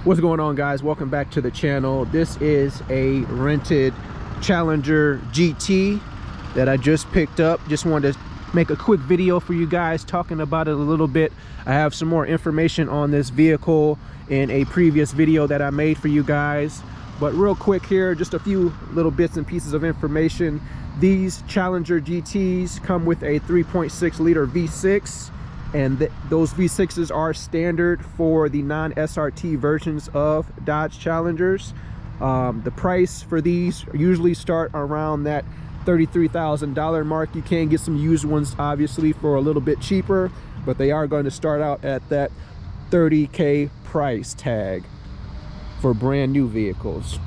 What's going on, guys? Welcome back to the channel. This is a rented Challenger GT that I just picked up. Just wanted to make a quick video for you guys talking about it a little bit. I have some more information on this vehicle in a previous video that I made for you guys, but real quick here, just a few little bits and pieces of information. These Challenger GTs come with a 3.6 liter V6, and those V6s are standard for the non-SRT versions of Dodge Challengers. The price for these usually start around that $33,000 mark. You can get some used ones obviously for a little bit cheaper, but they are going to start out at that $30K price tag for brand new vehicles.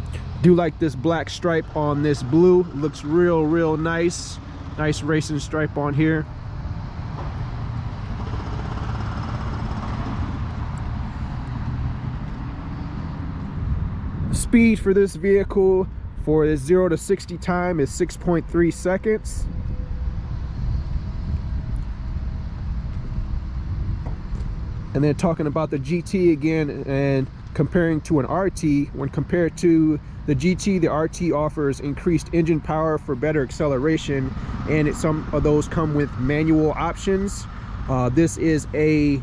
Do like this black stripe on this blue. Looks real nice. Nice racing stripe on here. Speed for this vehicle for the 0 to 60 time is 6.3 seconds. And then talking about the GT again and comparing to an RT, when compared to the GT, the RT offers increased engine power for better acceleration, and some of those come with manual options. This is a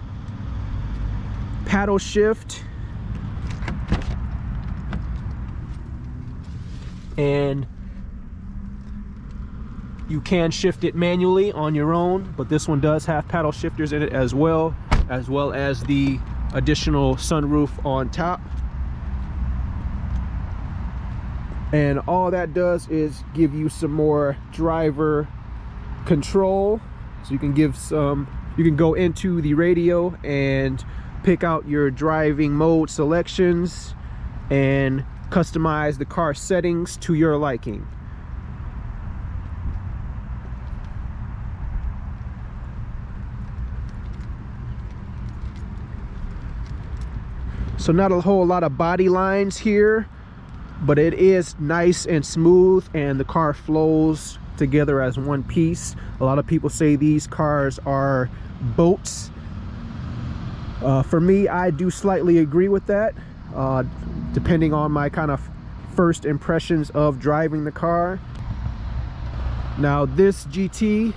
paddle shift, and you can shift it manually on your own, but this one does have paddle shifters in it as well as the additional sunroof on top. And all that does is give you some more driver control, so you can go into the radio and pick out your driving mode selections and customize the car settings to your liking. So not a whole lot of body lines here, but it is nice and smooth, and the car flows together as one piece. A lot of people say these cars are boats. For me, I do slightly agree with that, depending on my kind of first impressions of driving the car. Now this GT,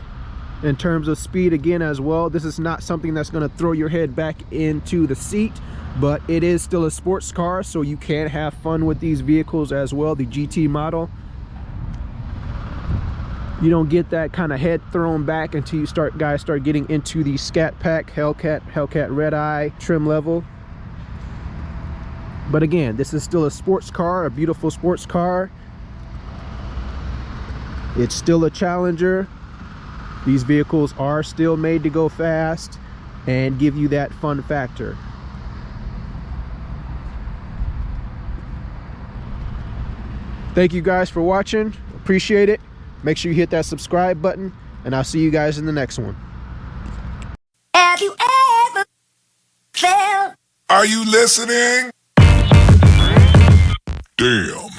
in terms of speed again as well, this is not something that's going to throw your head back into the seat, but it is still a sports car, so you can have fun with these vehicles as well. The GT model, you don't get that kind of head thrown back until you start getting into the Scat Pack, Hellcat Red Eye trim level. But again, this is still a sports car, a beautiful sports car. It's still a Challenger. These vehicles are still made to go fast and give you that fun factor. Thank you guys for watching. Appreciate it. Make sure you hit that subscribe button, and I'll see you guys in the next one. Have you ever felt? Are you listening? Damn.